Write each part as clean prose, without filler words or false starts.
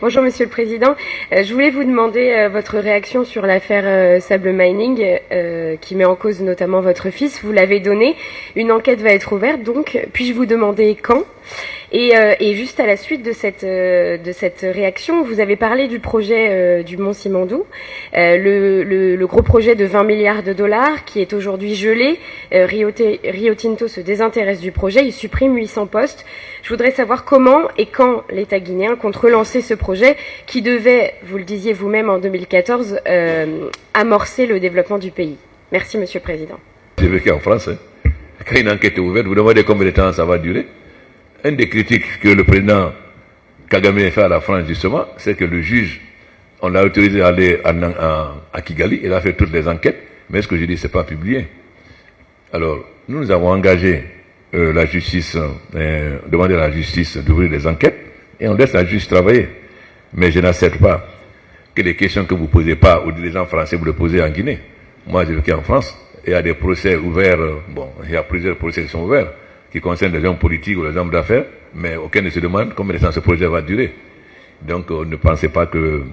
Bonjour Monsieur le Président, je voulais vous demander votre réaction sur l'affaire Sable Mining qui met en cause notamment votre fils. Vous l'avez donné, une enquête va être ouverte, donc puis-je vous demander quand? Et juste à la suite de cette réaction, vous avez parlé du projet du Mont Simandou, le gros projet de 20 milliards de dollars qui est aujourd'hui gelé. Rio Tinto se désintéresse du projet, il supprime 800 postes. Je voudrais savoir comment et quand l'État guinéen compte relancer ce projet qui devait, vous le disiez vous-même en 2014, amorcer le développement du pays. Merci Monsieur le Président. J'ai vécu en France. Quand une enquête est ouverte, vous demandez combien de temps ça va durer. Une des critiques que le président Kagame a fait à la France, justement, c'est que le juge, on l'a autorisé à aller à Kigali, il a fait toutes les enquêtes, mais ce que je dis, c'est pas publié. Alors, nous avons engagé la justice, demandé à la justice d'ouvrir des enquêtes, et on laisse la justice travailler. Mais je n'accepte pas que les questions que vous ne posez pas, ou des gens français, vous les posez en Guinée. Moi, j'ai vécu en France, et il y a des procès ouverts, il y a plusieurs procès qui sont ouverts, qui concernent les hommes politiques ou les hommes d'affaires, mais aucun ne se demande combien de temps ce projet va durer. Donc ne pensez pas que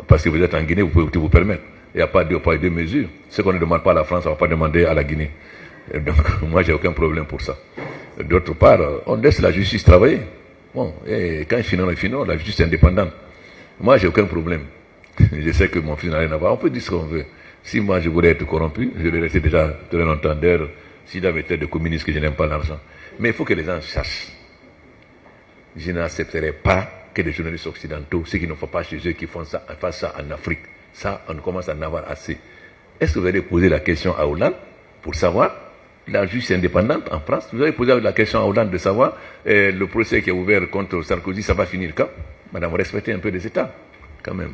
parce que vous êtes en Guinée, vous pouvez vous permettre. Il n'y a pas de poids et deux mesures. Ce qu'on ne demande pas à la France, on ne va pas demander à la Guinée. Donc moi, j'ai aucun problème pour ça. D'autre part, on laisse la justice travailler. Bon, et quand ils finissent, la justice est indépendante. Moi, j'ai aucun problème. Je sais que mon fils n'a rien à voir. On peut dire ce qu'on veut. Si moi, je voulais être corrompu, je vais rester déjà très longtemps d'ailleurs. Si j'avais été de communiste, que je n'aime pas l'argent. Mais il faut que les gens sachent. Je n'accepterai pas que les journalistes occidentaux, ceux qui ne font pas chez eux, qui font ça, fassent ça en Afrique. Ça, on commence à en avoir assez. Est-ce que vous allez poser la question à Hollande pour savoir, la justice indépendante en France, vous allez poser la question à Hollande de savoir, le procès qui est ouvert contre Sarkozy, ça va finir quand? Madame, vous respectez un peu les États. Quand même.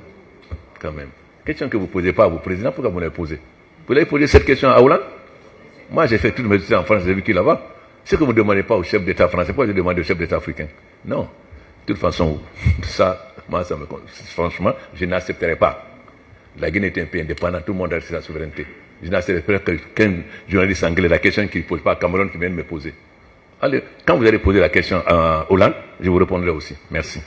Quand même. Question que vous ne posez pas à vos présidents, pourquoi vous l'avez posée? Vous allez poser cette question à Hollande? Moi, j'ai fait toutes mes études en France, j'ai vécu là-bas. Ce que vous ne demandez pas au chef d'État français, pourquoi je demande au chef d'État africain? Non. De toute façon, ça, moi, ça me... Franchement, je n'accepterai pas. La Guinée est un pays indépendant, tout le monde a sa souveraineté. Je n'accepterai pas qu'un journaliste anglais, la question qu'il ne pose pas à Cameroun, qui vient de me poser. Allez, quand vous allez poser la question à Hollande, je vous répondrai aussi. Merci.